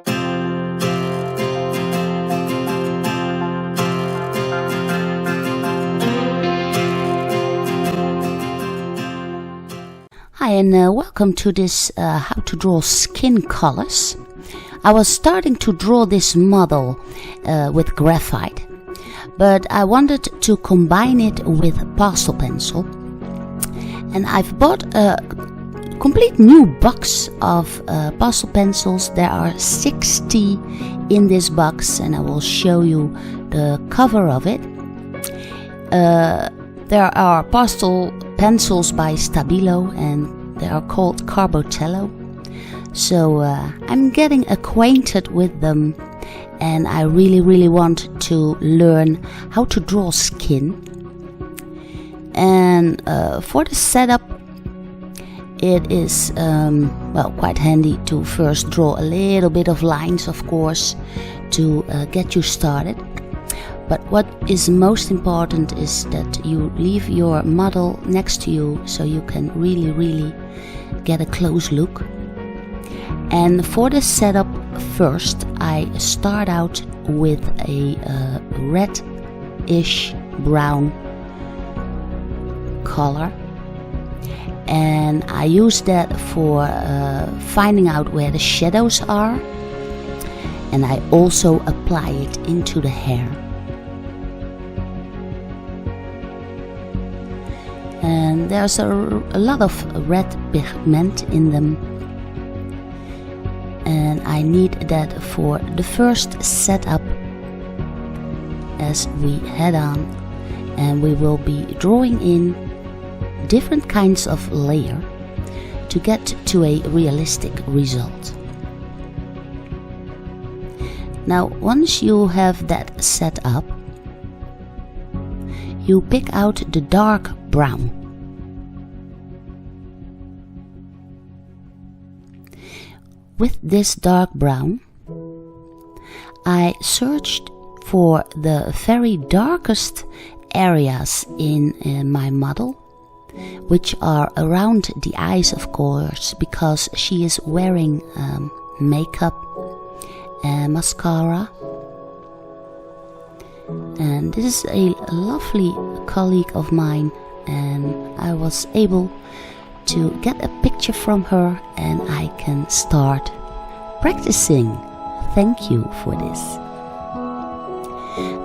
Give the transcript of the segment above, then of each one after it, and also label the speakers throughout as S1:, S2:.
S1: Hi and welcome to this how to draw skin colors. I was starting to draw this model with graphite, but I wanted to combine it with pastel pencil, and I've bought a complete new box of pastel pencils. There are 60 in this box and I will show you the cover of it. There are pastel pencils by Stabilo and they are called CarbOthello. So I'm getting acquainted with them and I really want to learn how to draw skin. And for the setup, it is quite handy to first draw a little bit of lines, of course, to get you started. But what is most important is that you leave your model next to you so you can really get a close look. And for the setup, first I start out with a reddish brown color, and I use that for finding out where the shadows are, and I also apply it into the hair. And there's a lot of red pigment in them, and I need that for the first setup as we head on, and we will be drawing in different kinds of layer to get to a realistic result. Now once you have that set up, you pick out the dark brown. With this dark brown, I searched for the very darkest areas in my model, which are around the eyes, of course, because she is wearing makeup and mascara. And this is a lovely colleague of mine, and I was able to get a picture from her and I can start practicing. Thank you for this.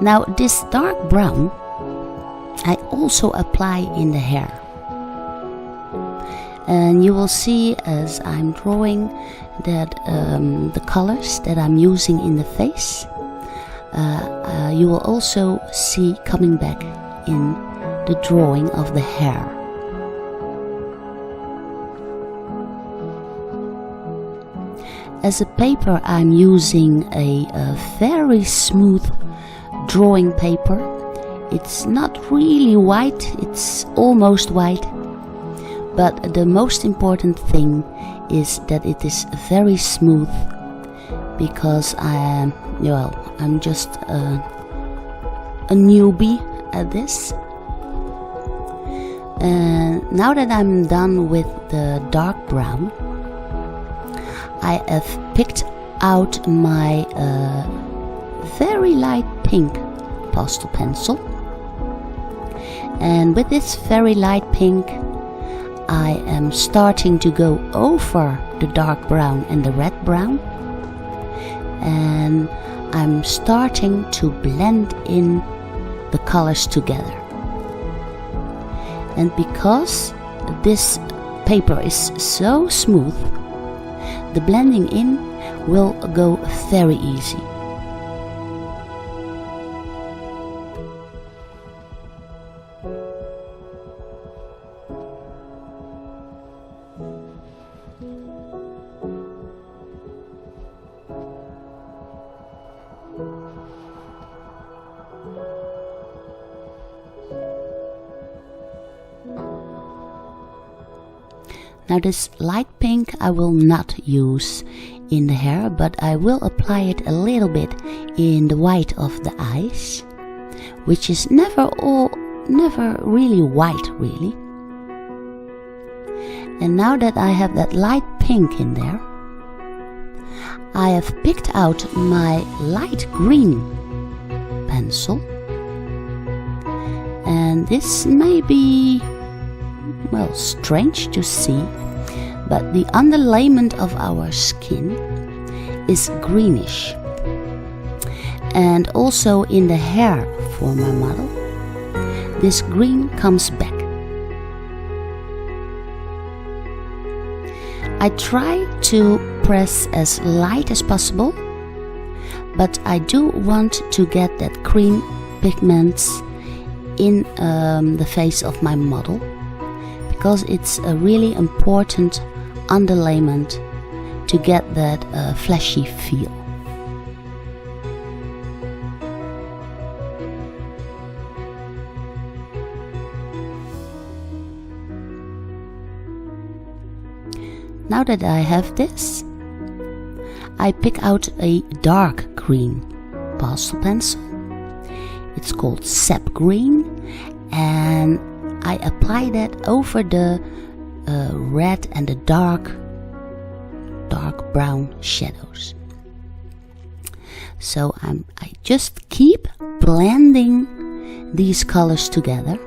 S1: Now this dark brown I also apply in the hair, and you will see as I'm drawing that the colors that I'm using in the face you will also see coming back in the drawing of the hair. As a paper, I'm using a very smooth drawing paper. It's not really white, it's almost white, but the most important thing is that it is very smooth, because I'm just a newbie at this. And now that I'm done with the dark brown, I have picked out my very light pink pastel pencil, and with this very light pink I am starting to go over the dark brown and the red brown, and I'm starting to blend in the colors together. And because this paper is so smooth, the blending in will go very easy. Now this light pink I will not use in the hair, but I will apply it a little bit in the white of the eyes, which is never really white really. And now that I have that light pink in there, I have picked out my light green pencil, and this may be, well, strange to see, but the underlayment of our skin is greenish, and also in the hair for my model this green comes back. I try to press as light as possible, but I do want to get that cream pigments in the face of my model, because it's a really important underlayment to get that fleshy feel. Now that I have this, I pick out a dark green pastel pencil. It's called sap green, and I apply that over the red and the dark brown shadows. So I just keep blending these colors together.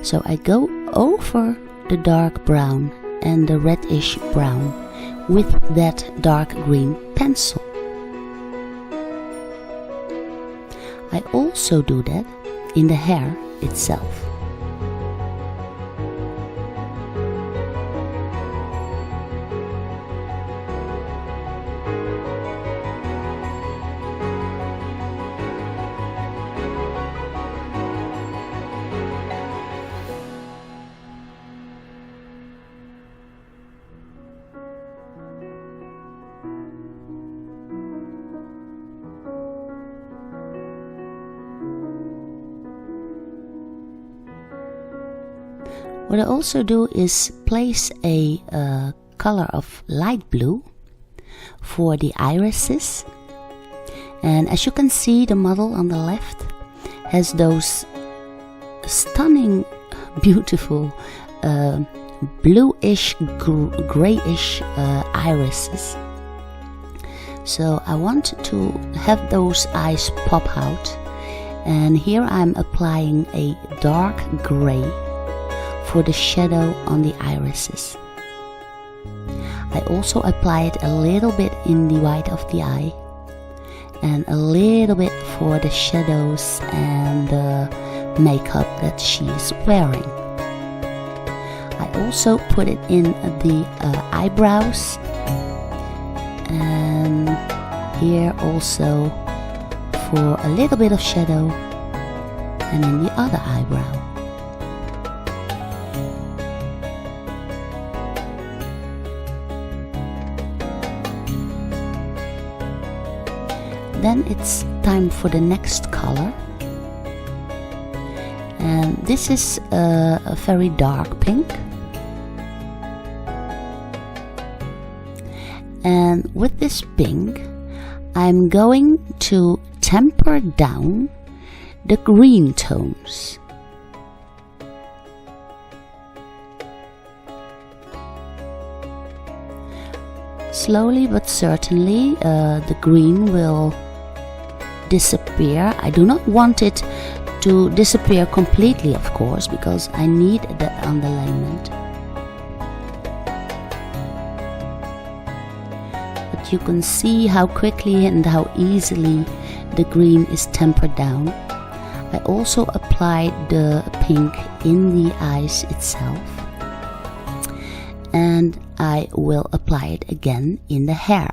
S1: So I go over the dark brown and the reddish brown with that dark green pencil. I also do that in the hair itself. What I also do is place a color of light blue for the irises, and as you can see, the model on the left has those stunning, beautiful bluish, grayish irises. So I want to have those eyes pop out, and here I'm applying a dark gray for the shadow on the irises. I also apply it a little bit in the white of the eye, and a little bit for the shadows and the makeup that she is wearing. I also put it in the eyebrows, and here also for a little bit of shadow, and in the other eyebrow. Then it's time for the next color, and this is a very dark pink, and with this pink I'm going to temper down the green tones. Slowly but certainly the green will disappear. I do not want it to disappear completely, of course, because I need that underlayment. But you can see how quickly and how easily the green is tempered down. I also applied the pink in the eyes itself, and I will apply it again in the hair.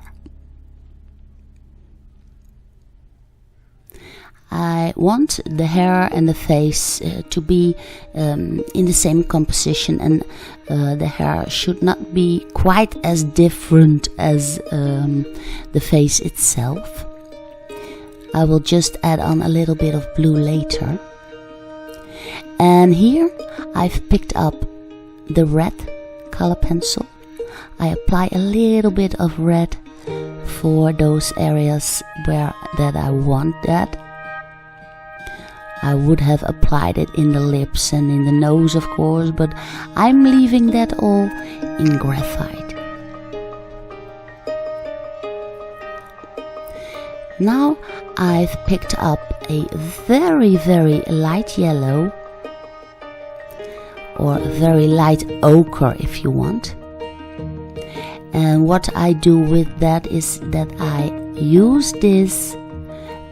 S1: I want the hair and the face to be in the same composition, and the hair should not be quite as different as the face itself. I will just add on a little bit of blue later. And here I've picked up the red color pencil. I apply a little bit of red for those areas where that I want that. I would have applied it in the lips and in the nose, of course, but I'm leaving that all in graphite. Now I've picked up a very, very light yellow, or a very light ochre if you want. And what I do with that is that I use this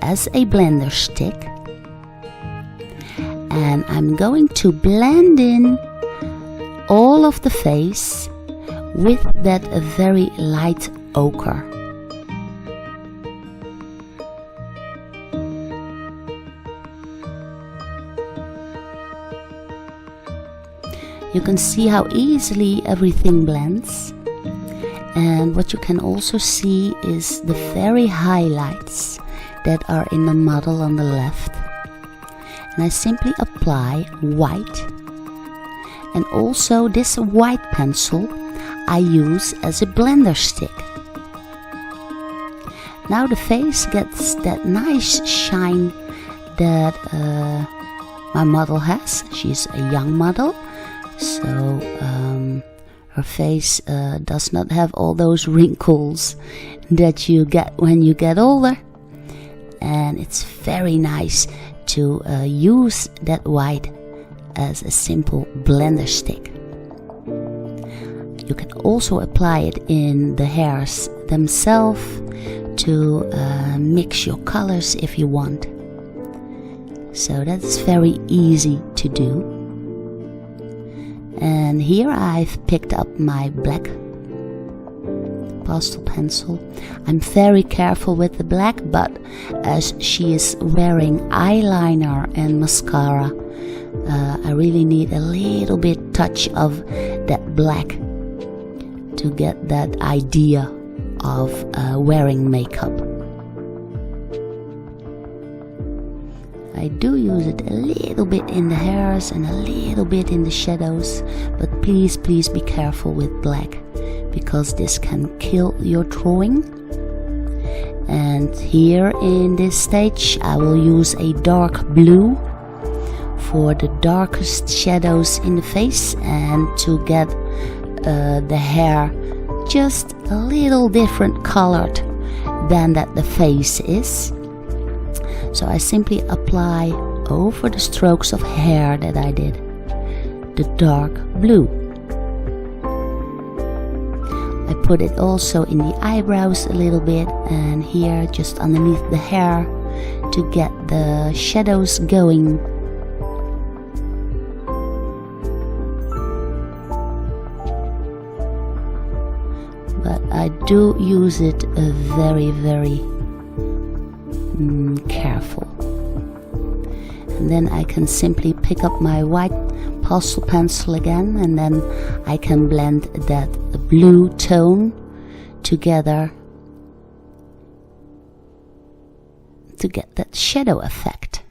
S1: as a blender stick, and I'm going to blend in all of the face with that very light ochre. You can see how easily everything blends, and what you can also see is the very highlights that are in the model on the left. And I simply apply white, and also this white pencil I use as a blender stick. Now the face gets that nice shine that my model has. She's a young model, so her face does not have all those wrinkles that you get when you get older. And it's very nice to use that white as a simple blender stick. You can also apply it in the hairs themselves to mix your colors if you want. So that's very easy to do. And here I've picked up my black pastel pencil. I'm very careful with the black, but as she is wearing eyeliner and mascara, I really need a little bit touch of that black to get that idea of wearing makeup. I do use it a little bit in the hairs and a little bit in the shadows, but please be careful with black, because this can kill your drawing. And here in this stage I will use a dark blue for the darkest shadows in the face, and to get the hair just a little different colored than that the face is. So I simply apply over the strokes of hair that I did the dark blue. I put it also in the eyebrows a little bit, and here just underneath the hair to get the shadows going. But I do use it very careful. And then I can simply pick up my white pastel pencil again, and then I can blend that blue tone together to get that shadow effect.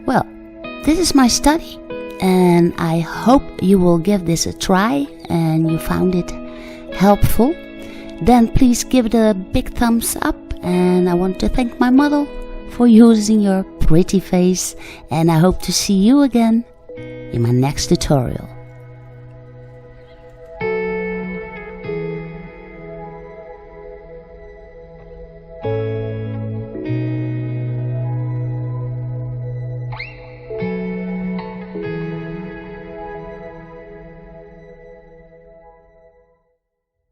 S1: Well, this is my study, and I hope you will give this a try and you found it helpful. Then please give it a big thumbs up, and I want to thank my model for using your pretty face, and I hope to see you again in my next tutorial.